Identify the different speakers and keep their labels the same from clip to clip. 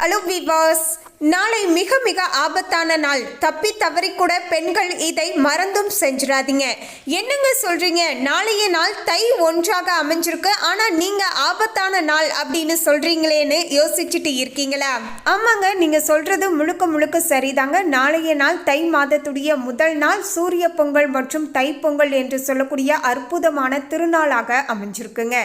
Speaker 1: Hello viewers, நாளை மிக மிக ஆபத்தான நாள். தப்பி தவறி கூட பெண்கள் இதை மறந்தும் செஞ்சிடாதீங்க. என்னங்க சொல்றீங்க? நாளைய நாள் தை 1 அமைஞ்சிருக்கு, ஆனா நீங்க ஆபத்தான நாள் அப்படின்னு சொல்றீங்களேன்னு யோசிச்சுட்டு இருக்கீங்களா? ஆமாங்க, நீங்க சொல்றது முழுக்க முழுக்க சரிதாங்க. நாளைய நாள் தை மாதத்துடைய முதல் நாள் சூரிய பொங்கல் மற்றும் தை பொங்கல் என்று சொல்லக்கூடிய அற்புதமான திருநாளாக அமைஞ்சிருக்குங்க.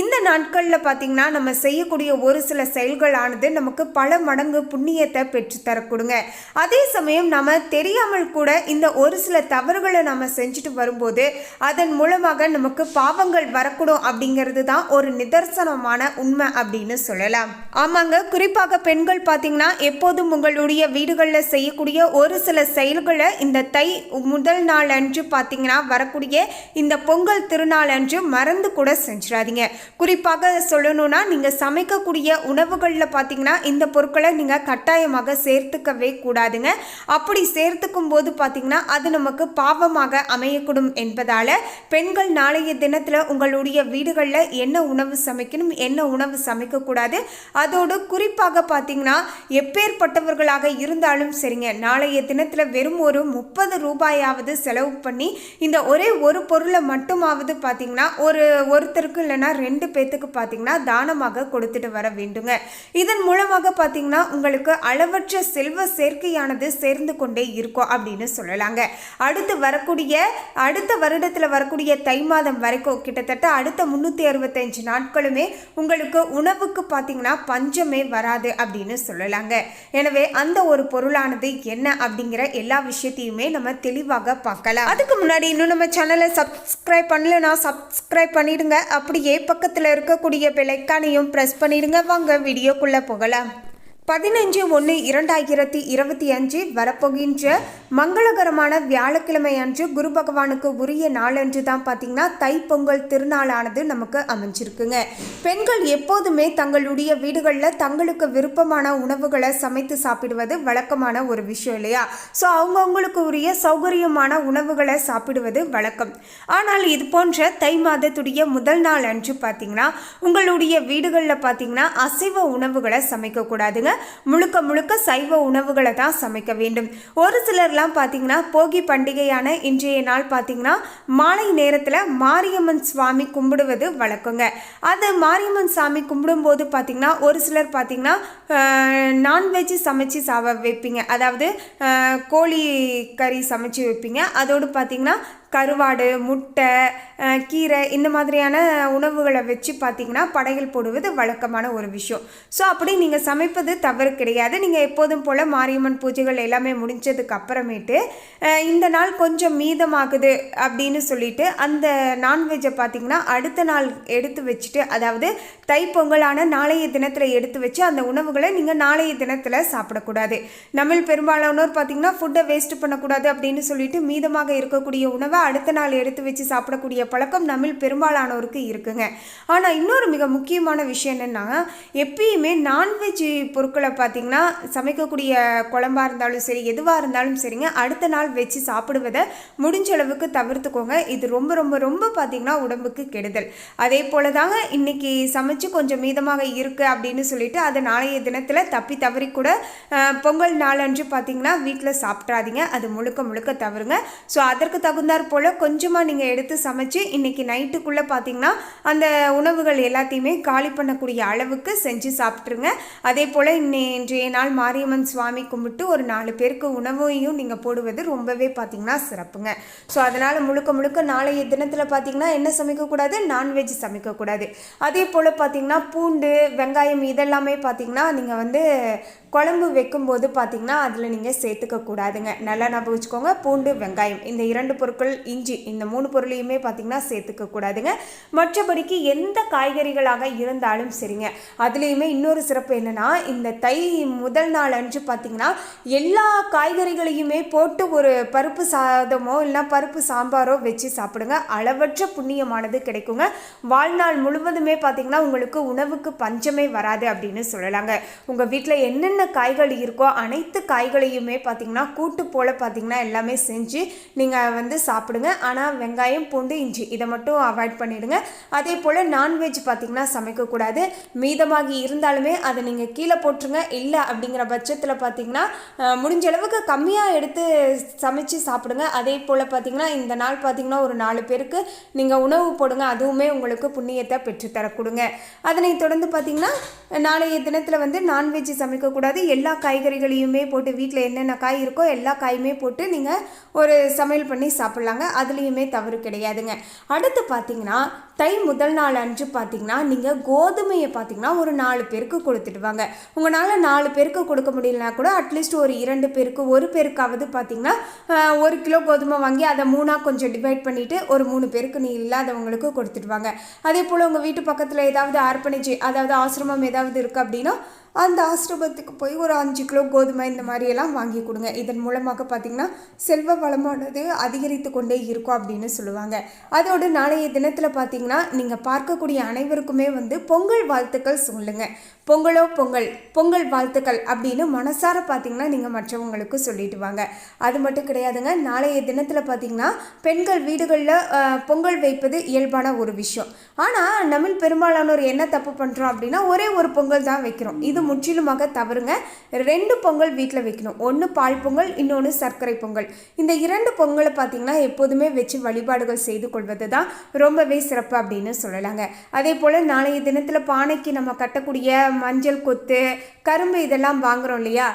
Speaker 1: இந்த நாட்களில் பார்த்தீங்கன்னா நம்ம செய்யக்கூடிய ஒரு சில செயல்களானது நமக்கு பல மடங்கு புண்ணியத்தை பெற்றுத்தரக்கூடுங்க. அதே சமயம் நம்ம தெரியாமல் கூட இந்த ஒரு சில தவறுகளை நம்ம செஞ்சுட்டு வரும்போது அதன் மூலமாக நமக்கு பாவங்கள் வரக்கூடும் அப்படிங்கிறது தான் ஒரு நிதர்சனமான உண்மை அப்படின்னு சொல்லலாம். ஆமாங்க, குறிப்பாக பெண்கள் பார்த்தீங்கன்னா எப்போதும் உங்களுடைய வீடுகளில் செய்யக்கூடிய ஒரு சில செயல்களை இந்த தை முதல் நாள் அன்று பார்த்தீங்கன்னா வரக்கூடிய இந்த பொங்கல் திருநாள் அன்று மறந்து கூட செஞ்சிடாதீங்க. குறிப்பாக சொல்லணும்னா நீங்கள் சமைக்கக்கூடிய உணவுகளில் பார்த்தீங்கன்னா இந்த பொருட்களை நீங்கள் கட்டாயமாக சேர்த்துக்கவே கூடாதுங்க. அப்படி சேர்த்துக்கும் போது பார்த்தீங்கன்னா அது நமக்கு பாவமாக அமையக்கூடும் என்பதால் பெண்கள் நாளைய தினத்தில் உங்களுடைய வீடுகளில் என்ன உணவு சமைக்கணும், என்ன உணவு சமைக்கக்கூடாது, அதோடு குறிப்பாக பார்த்தீங்கன்னா எப்பேற்பட்டவர்களாக இருந்தாலும் சரிங்க, நாளைய தினத்தில் வெறும் ஒரு 30 ரூபாயாவது செலவு பண்ணி இந்த ஒரே ஒரு பொருளை மட்டுமாவது பார்த்தீங்கன்னா ஒருத்தருக்கு இல்லைன்னா 2 பேத்துக்கு பார்த்தீங்கன்னா தானமாக கொடுத்துட்டு வர வேண்டுங்க. இதன் மூலமாக பார்த்தீங்கன்னா உங்களுக்கு அளவற்ற செல்வ சேர்க்கையானது சேர்ந்து கொண்டே இருக்கும் அப்படின்னு சொல்லலாங்க. அடுத்த வருடத்தில் வரக்கூடிய தை மாதம் வரைக்கும் கிட்டத்தட்ட அடுத்த 365 நாட்களுமே உங்களுக்கு உணவுக்கு பார்த்தீங்கன்னா பஞ்சமே வராது அப்படின்னு சொல்லலாங்க. எனவே அந்த ஒரு பொருளானது என்ன அப்படிங்கிற எல்லா விஷயத்தையுமே நம்ம தெளிவாக பார்க்கலாம். அதுக்கு முன்னாடி இன்னும் நம்ம சேனலை சப்ஸ்கிரைப் பண்ணலன்னா சப்ஸ்கிரைப் பண்ணிடுங்க. அப்படியே பக்கத்தில் இருக்கக்கூடிய பெல் ஐகானையும் ப்ரெஸ் பண்ணிடுங்க. வாங்க வீடியோக்குள்ளே போகலாம். 15/1/2025 வரப்போகின்ற மங்களகரமான வியாழக்கிழமை அன்று குரு பகவானுக்கு உரிய நாளன்று தான் பார்த்தீங்கன்னா தைப்பொங்கல் திருநாளானது நமக்கு அமைஞ்சிருக்குங்க. பெண்கள் எப்போதுமே தங்களுடைய வீடுகளில் தங்களுக்கு விருப்பமான உணவுகளை சமைத்து சாப்பிடுவது வழக்கமான ஒரு விஷயம் இல்லையா? ஸோ அவங்கவுங்களுக்கு உரிய சௌகரியமான உணவுகளை சாப்பிடுவது வழக்கம். ஆனால் இது போன்ற தை மாதத்துடைய முதல் நாள் அன்று பார்த்தீங்கன்னா உங்களுடைய வீடுகளில் பார்த்தீங்கன்னா அசைவ உணவுகளை சமைக்கக்கூடாதுங்க. முழுக்க முழுக்க சைவ உணவுகளை தான் சமைக்க வேண்டும். ஒரு சிலர்லாம் பார்த்தீங்கன்னா போகி பண்டிகையான இன்றைய நாள் பார்த்தீங்கன்னா மாலை நேரத்தில் மாரியம்மன் சுவாமி கும்பிடுவது வழக்கங்க. அது மாரியம்மன் சாமி கும்பிடும்போது பார்த்தீங்கன்னா ஒரு சிலர் பார்த்தீங்கன்னா நான்வெஜ் சமைச்சு வைப்பீங்க, அதாவது கோழி கறி சமைச்சு வைப்பீங்க. அதோடு பார்த்தீங்கன்னா கருவாடு, முட்டை, கீரை இந்த மாதிரியான உணவுகளை வச்சு பார்த்தீங்கன்னா படையல் போடுவது வழக்கமான ஒரு விஷயம். ஸோ அப்படி நீங்கள் சமைப்பது தவறு கிடையாது. நீங்கள் எப்போதும் போல் மாரியம்மன் பூஜைகள் எல்லாமே முடிஞ்சதுக்கு அப்புறமேட்டு இந்த நாள் கொஞ்சம் மீதமாகுது அப்படின்னு சொல்லிட்டு அந்த நான்வெஜ்ஜை பார்த்தீங்கன்னா அடுத்த நாள் எடுத்து வச்சுட்டு, அதாவது தைப்பொங்கலான நாளைய தினத்தில் எடுத்து வச்சு அந்த உணவுகளை நீங்கள் நாளைய தினத்தில் சாப்பிடக்கூடாது. நம்ம பெரும்பாலானோர் பார்த்தீங்கன்னா ஃபுட்டை வேஸ்ட் பண்ணக்கூடாது அப்படின்னு சொல்லிட்டு மீதமாக இருக்கக்கூடிய உணவை அடுத்த நாள் எடுத்து வச்சு சாப்பிடக்கூடிய பழக்கம் நம்ம பெரும்பாலானோருக்கு இருக்குங்க. ஆனால் இன்னொரு மிக முக்கியமான விஷயம் என்னென்னா, எப்பயுமே நான்வெஜ் பொருட்களை பார்த்தீங்கன்னா சமைக்கக்கூடிய குழம்பாக இருந்தாலும் சரி எதுவாக இருந்தாலும் சரிங்க அடுத்த நாள் வச்சு சாப்பிடுவதை முடிஞ்ச அளவுக்கு தவிர்த்துக்கோங்க. இது ரொம்ப ரொம்ப ரொம்ப பார்த்தீங்கன்னா உடம்புக்கு கெடுதல். அதே போல தாங்க இன்னைக்கு சமைச்சு கொஞ்சம் மீதமாக இருக்குது அப்படின்னு சொல்லிட்டு அதை நாளைய தினத்தில் தப்பி தவறி கூட பொங்கல் நாளன்று பார்த்தீங்கன்னா வீட்டில் சாப்பிட்றாதீங்க. அது முழுக்க முழுக்க தவறுங்க. ஸோ அதற்கு தகுந்தாற் போல் கொஞ்சமாக நீங்கள் எடுத்து சமைச்சு இன்றைக்கி நைட்டுக்குள்ளே பார்த்தீங்கன்னா அந்த உணவுகள் எல்லாத்தையுமே காலி பண்ணக்கூடிய அளவுக்கு செஞ்சு சாப்பிட்ருங்க. அதே போல் இன்றைய நாள் மாரியம்மன் சுவாமி கும்பிட்டு ஒரு 4 பேருக்கு உணவையும் நீங்கள் போடுவது ரொம்பவே பார்த்தீங்கன்னா சிறப்புங்க. ஸோ அதனால் முழுக்க முழுக்க நாளைய தினத்தில் பார்த்தீங்கன்னா என்ன சமைக்கக்கூடாது, நான்வெஜ் சமைக்கக்கூடாது. அதே போல் பார்த்தீங்கன்னா பூண்டு, வெங்காயம் இதெல்லாமே பார்த்தீங்கன்னா நீங்கள் வந்து குழம்பு வைக்கும்போது பார்த்தீங்கன்னா அதில் நீங்கள் சேர்த்துக்கக்கூடாதுங்க. நல்லா ஞாபகம் வச்சுக்கோங்க. பூண்டு, வெங்காயம் இந்த 2 பொருட்கள், இஞ்சி இந்த 3 பொருளையுமே பார்த்தீங்கன்னா சேர்த்துக்கக்கூடாதுங்க. மற்றபடிக்கு எந்த காய்கறிகளாக இருந்தாலும் சரிங்க. அதுலேயுமே இன்னொரு சிறப்பு என்னென்னா, இந்த தை முதல் நாள் அன்று பார்த்தீங்கன்னா எல்லா காய்கறிகளையுமே போட்டு ஒரு பருப்பு சாதமோ இல்லைனா பருப்பு சாம்பாரோ வச்சு சாப்பிடுங்க. அளவற்ற புண்ணியமானது கிடைக்குங்க. வாழ்நாள் முழுவதுமே பார்த்தீங்கன்னா உங்களுக்கு உணவுக்கு பஞ்சமே வராது அப்படின்னு சொல்லலாங்க. உங்கள் வீட்டில் என்னென்ன காய்கள் இருக்கோ அனைத்து காய்களையுமே பார்த்தீங்கன்னா கூட்டு போல் பார்த்தீங்கன்னா எல்லாமே செஞ்சு நீங்கள் வந்து சாப்பிட்டு சாப்பிடுங்க. ஆனால் வெங்காயம், பூண்டு, இஞ்சி இதை மட்டும் அவாய்ட் பண்ணிவிடுங்க. அதே போல் நான்வெஜ் பார்த்திங்கன்னா சமைக்கக்கூடாது. மீதமாகி இருந்தாலுமே அதை நீங்கள் கீழே போட்டுருங்க. இல்லை அப்படிங்கிற பட்சத்தில் பார்த்திங்கன்னா முடிஞ்ச அளவுக்கு கம்மியாக எடுத்து சமைச்சு சாப்பிடுங்க. அதே போல் பார்த்திங்கன்னா இந்த நாள் பார்த்திங்கன்னா ஒரு 4 பேருக்கு நீங்கள் உணவு போடுங்க. அதுவுமே உங்களுக்கு புண்ணியத்தை பெற்றுத்தர கொடுங்க. அதனை தொடர்ந்து பார்த்திங்கன்னா நாளைய தினத்தில் வந்து நான்வெஜ் சமைக்கக்கூடாது. எல்லா காய்கறிகளையுமே போட்டு வீட்டில் என்னென்ன காய் இருக்கோ எல்லா காயுமே போட்டு நீங்கள் ஒரு சமையல் பண்ணி சாப்பிட்லாங்க. அதுலேயுமே தவறு கிடையாதுங்க. அடுத்து பார்த்திங்கன்னா தை முதல் நாள் அன்று பார்த்திங்கன்னா நீங்கள் கோதுமையை பார்த்திங்கன்னா ஒரு 4 பேருக்கு கொடுத்துட்டு வாங்க. உங்களால் 4 பேருக்கு கொடுக்க முடியலனா கூட அட்லீஸ்ட் ஒரு 2 பேருக்கு, ஒரு பேருக்காவது பார்த்திங்கன்னா 1 கிலோ கோதுமை வாங்கி அதை 3ஆக கொஞ்சம் டிவைட் பண்ணிவிட்டு ஒரு 3 பேருக்கு நீ இல்லாதவங்களுக்கு கொடுத்துட்டு வாங்க. அதே போல் உங்கள் வீட்டு பக்கத்தில் ஏதாவது ஆர்ப்பணிச்சு, அதாவது ஆசிரமம் ஏதாவது இருக்குது அப்படின்னா அந்த ஆசிரமத்துக்கு போய் ஒரு 5 கிலோ கோதுமை இந்த மாதிரியெல்லாம் வாங்கி கொடுங்க. இதன் மூலமாக பார்த்திங்கன்னா செல்வ வளமானது அதிகரித்து கொண்டே இருக்கும் அப்படின்னு சொல்லுவாங்க. அதோடு நாளைய தினத்தில் பார்த்திங்கன்னா நீங்கள் பார்க்கக்கூடிய அனைவருக்குமே வந்து பொங்கல் வாழ்த்துக்கள் சொல்லுங்கள். பொங்கலோ பொங்கல், பொங்கல் வாழ்த்துக்கள் அப்படின்னு மனசார பார்த்திங்கன்னா நீங்கள் மற்றவங்களுக்கு சொல்லிட்டு வாங்க. அது மட்டும் கிடையாதுங்க. நாளைய தினத்தில் பார்த்திங்கன்னா பெண்கள் வீடுகளில் பொங்கல் வைப்பது இயல்பான ஒரு விஷயம். ஆனால் நம்ம பெரும்பாலானோர் என்ன தப்பு பண்ணுறோம் அப்படின்னா ஒரே ஒரு பொங்கல் தான் வைக்கிறோம். இது முற்றிலுமாக தவறுங்க. 2 பொங்கல் வீட்டில் வைக்கணும். ஒன்று பால் பொங்கல், இன்னொன்று சர்க்கரை பொங்கல். இந்த 2 பொங்கலை பார்த்திங்கன்னா எப்போதுமே வச்சு வழிபாடுகள் செய்து கொள்வது தான் ரொம்பவே சிறப்பு அப்படின்னு சொல்லலாங்க. அதே போல் நாளைய தினத்தில் பானைக்கு நம்ம கட்டக்கூடிய மஞ்சள் கொத்து, கரும்பு இதெல்லாம் வாங்குகிறோம் இல்லையா,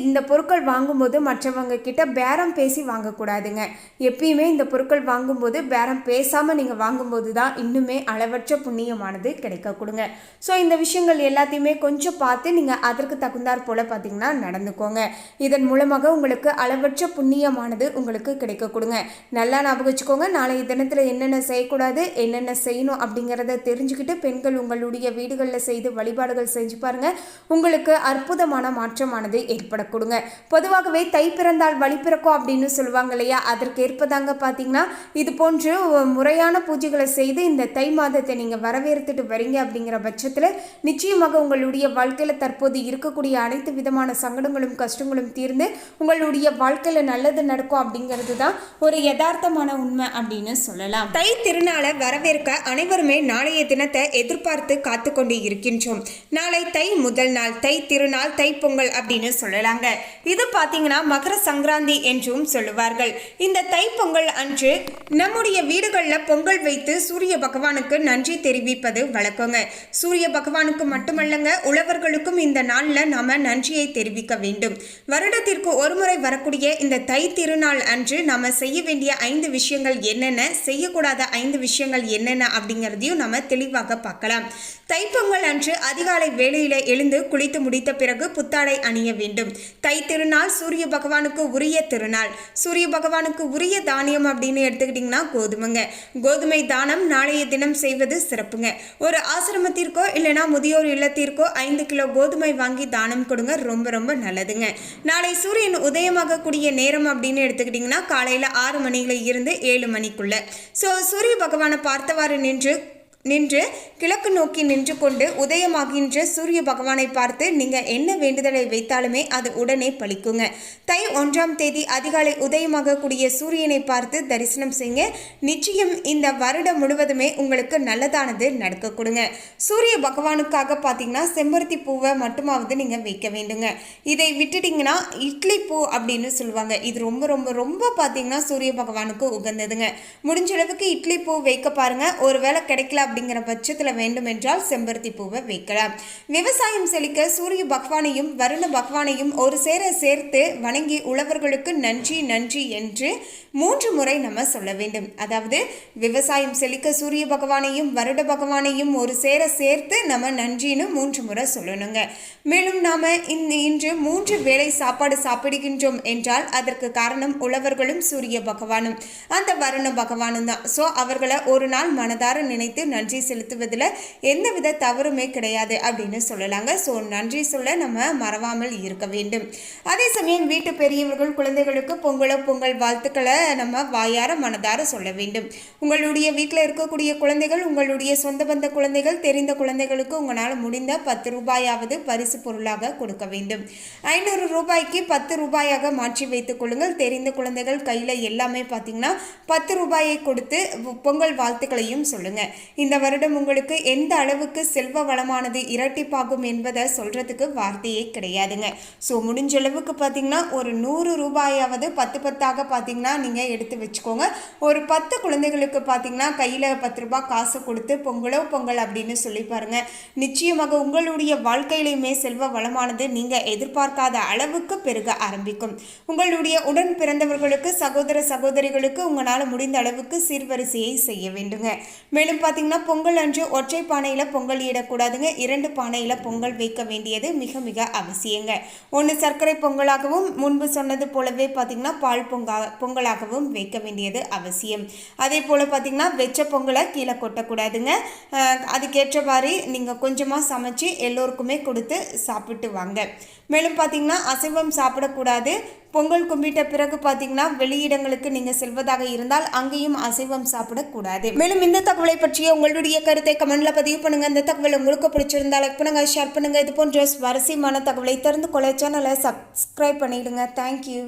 Speaker 1: இந்த பொருட்கள் வாங்கும்போது மற்றவங்க கிட்ட பேரம் பேசி வாங்கக்கூடாதுங்க. எப்பயுமே இந்த பொருட்கள் வாங்கும்போது பேரம் பேசாமல் நீங்கள் வாங்கும்போது தான் இன்னுமே அளவற்ற புண்ணியமானது கிடைக்க கொடுங்க. ஸோ இந்த விஷயங்கள் எல்லாத்தையுமே கொஞ்சம் பார்த்து நீங்கள் அதற்கு தகுந்தாற் போல் பார்த்திங்கன்னா நடந்துக்கோங்க. இதன் மூலமாக உங்களுக்கு அளவற்ற புண்ணியமானது உங்களுக்கு கிடைக்க கொடுங்க. நல்லா ஞாபகம் வச்சுக்கோங்க. நாளைய தினத்தில் என்னென்ன செய்யக்கூடாது, என்னென்ன செய்யணும் அப்படிங்கிறத தெரிஞ்சுக்கிட்டு பெண்கள் உங்களுடைய வீடுகளில் செய்து வழிபாடுகள் செஞ்சு பாருங்க. உங்களுக்கு அற்புதமான மாற்றமானது ஏற்பட கொடுங்க. பொதுவாகவே தை பிறந்தால் வழி பிறக்கும் அப்படின்னு சொல்லுவாங்க இல்லையா, அதற்கு ஏற்பதாங்க பார்த்தீங்கன்னா இது போன்று முறையான பூஜைகளை செய்து இந்த தை மாதத்தை நீங்கள் வரவேற்றுட்டு வரீங்க அப்படிங்கிற பட்சத்தில் நிச்சயமாக உங்களுடைய வாழ்க்கையில் தற்போது இருக்கக்கூடிய அனைத்து விதமான சங்கடங்களும் கஷ்டங்களும் தீர்ந்து உங்களுடைய வாழ்க்கையில் நல்லது நடக்கும் அப்படிங்கிறது தான் ஒரு யதார்த்தமான உண்மை அப்படின்னு சொல்லலாம். தை திருநாளை வரவேற்க அனைவருமே நாளைய தினத்தை எதிர்பார்த்து காத்து கொண்டு இருக்கின்றோம். நாளை தை முதல் நாள், தை திருநாள், தை பொங்கல் அப்படின்னு சொல்லலாங்க. இது பார்த்தீங்கன்னா மகர சங்கராந்தி என்றும் சொல்லுவார்கள். இந்த தை பொங்கல் அன்று நம்முடைய வீடுகளில் பொங்கல் வைத்து சூரிய பகவானுக்கு நன்றி தெரிவிப்பது வழக்கங்க. சூரிய பகவானுக்கு மட்டுமல்லங்க, உழவர்களுக்கும் இந்த நாளில் நாம நன்றியை தெரிவிக்க வேண்டும். வருடத்திற்கு ஒருமுறை வரக்கூடிய இந்த தை திருநாள் அன்று நாம செய்ய வேண்டிய 5 விஷயங்கள் என்னென்ன, செய்யக்கூடாத 5 விஷயங்கள் என்னென்ன அப்படிங்கிறதையும் நம்ம தெளிவாக பார்க்கலாம். தைப்பொங்கல் அன்று அதிகாலை வேளையில எழுந்து குளித்து முடித்த பிறகு புத்தாடை அணிய வேண்டும். தை திருநாள் சூரிய பகவானுக்கு உரிய திருநாள். சூரிய பகவானுக்கு உரிய தானியம் அப்படின்னு எடுத்துக்கிட்டிங்கன்னா கோதுமைங்க. கோதுமை தானம் நாளைய தினம் செய்வது சிறப்புங்க. ஒரு ஆசிரமத்திற்கோ இல்லைனா முதியோர் இல்லத்திற்கோ 5 கிலோ கோதுமை வாங்கி தானம் கொடுங்க. ரொம்ப ரொம்ப நல்லதுங்க. நாளை சூரியன் உதயமாக கூடிய நேரம் அப்படின்னு எடுத்துக்கிட்டிங்கன்னா காலையில் 6 மணியில இருந்து 7 மணிக்குள்ள. ஸோ சூரிய பகவானை பார்த்தவாறு நின்று கிழக்கு நோக்கி நின்று கொண்டு உதயமாகின்ற சூரிய பகவானை பார்த்து நீங்கள் என்ன வேண்டுதலை வைத்தாலுமே அது உடனே பலிக்குங்க. தை 1ஆம் தேதி அதிகாலை உதயமாக கூடிய சூரியனை பார்த்து தரிசனம் செய்யுங்க. நிச்சயம் இந்த வருடம் முழுவதுமே உங்களுக்கு நல்லதானது நடக்க கொடுங்க. சூரிய பகவானுக்காக பார்த்தீங்கன்னா செம்பருத்தி பூவை மட்டுமாவது நீங்கள் வைக்க வேண்டுங்க. இதை விட்டுட்டிங்கன்னா இட்லி பூ அப்படின்னு சொல்லுவாங்க. இது ரொம்ப ரொம்ப ரொம்ப பார்த்தீங்கன்னா சூரிய பகவானுக்கு உகந்ததுங்க. முடிஞ்ச அளவுக்கு இட்லி பூ வைக்க பாருங்க. ஒருவேளை கிடைக்கல அப்படிங்கிற பட்சத்தில் வேண்டுமென்றால் செம்பருத்தி பூவை வைக்கலாம். விவசாயம் செழிக்க சூரிய பகவானையும் வருண பகவானையும் ஒரு சேர சேர்த்து வணங்கி உழவர்களுக்கு நன்றி நன்றி என்று 3 முறை நம்ம சொல்ல வேண்டும். அதாவது விவசாயம் செழிக்க சூரிய பகவானையும் வருட பகவானையும் ஒரு சேர சேர்த்து நம்ம நன்றின்னு 3 முறை சொல்லணுங்க. மேலும் நாம இன்று 3 வேளை சாப்பாடு சாப்பிடுகின்றோம் என்றால் அதற்கு காரணம் உழவர்களும் சூரிய பகவானும் அந்த வருண பகவானும் தான். ஸோ அவர்களை ஒரு நாள் மனதார நினைத்து நன்றி செலுத்துவதில் எந்தவித தவறுமே கிடையாது அப்படின்னு சொல்லலாங்க. ஸோ நன்றி சொல்ல நம்ம மறவாமல் இருக்க வேண்டும். அதே சமயம் வீட்டு பெரியவர்கள் குழந்தைகளுக்கு பொங்கல் வாழ்த்துக்களை நம்ம வாயார மனதார சொல்ல வேண்டும். உங்களுடைய வீட்டில் இருக்கக்கூடிய குழந்தைகள், உங்களுடைய சொந்த பந்த குழந்தைகள், தெரிந்த குழந்தைகளுக்கு உங்களால் முடிந்த 10 ரூபாயாவது பரிசு பொருளாக கொடுக்க வேண்டும். 500 ரூபாய்க்கு 10 ரூபாயாக மாற்றி வைத்துக் கொள்ளுங்கள். தெரிந்த குழந்தைகள் கையில் எல்லாமே பார்த்தீங்கன்னா 10 ரூபாயை கொடுத்து பொங்கல் வாழ்த்துக்களையும் சொல்லுங்க. இந்த வருடம் உங்களுக்கு எந்த அளவுக்கு செல்வ வளமானது இரட்டிப்பாகும் என்பதை சொல்றதுக்கு வார்த்தையே கிடையாதுங்க. ஸோ முடிஞ்ச அளவுக்கு பார்த்தீங்கன்னா ஒரு 100 ரூபாயாவது 10 பார்த்தீங்கன்னா நீங்கள் எடுத்து வச்சுக்கோங்க. ஒரு 10 குழந்தைகளுக்கு பார்த்தீங்கன்னா கையில் 10 ரூபாய் காசு கொடுத்து பொங்கல் அப்படின்னு சொல்லி பாருங்க. நிச்சயமாக உங்களுடைய வாழ்க்கையிலுமே செல்வ வளமானது நீங்கள் எதிர்பார்க்காத அளவுக்கு பெருக ஆரம்பிக்கும். உங்களுடைய உடன் பிறந்தவர்களுக்கு, சகோதர சகோதரிகளுக்கு உங்களால் முடிந்த அளவுக்கு சீர்வரிசையை செய்ய வேண்டுங்க. மேலும் பார்த்தீங்கன்னா பொங்கல் அன்று ஒற்றை பானையில் பொங்கல் இடக்கூடாதுங்க. 2 பானையில் பொங்கல் வைக்க வேண்டியது மிக மிக அவசியங்க. ஒன்று சர்க்கரை பொங்கலாகவும் முன்பு சொன்னது போலவே பார்த்தீங்கன்னா பால் பொங்கலாகவும் வைக்க வேண்டியது அவசியம். அதே போல் பார்த்தீங்கன்னா வெச்ச பொங்கலை கீழே கொட்டக்கூடாதுங்க. அதுக்கேற்றவாறு நீங்கள் கொஞ்சமாக சமைச்சு எல்லோருக்குமே கொடுத்து சாப்பிட்டு வாங்க. மேலும் பார்த்தீங்கன்னா அசைவம் சாப்பிடக்கூடாது. பொங்கல் கும்பிட்ட பிறகு பார்த்தீங்கன்னா வெளியிடங்களுக்கு நீங்கள் செல்வதாக இருந்தால் அங்கேயும் அசைவம் சாப்பிடக்கூடாது. மேலும் இந்த தகவலை பற்றிய உங்களுடைய கருத்தை கமெண்ட்ல பதிவு பண்ணுங்க. இந்த தகவல் உங்களுக்கு பிடிச்சிருந்தா லைக் பண்ணுங்க, ஷேர் பண்ணுங்க. இது போன்ற சுவாரஸ்யமான தகவலை தெரிந்து கொள்ள சேனலை சப்ஸ்கிரைப் பண்ணிடுங்க. தேங்க்யூ.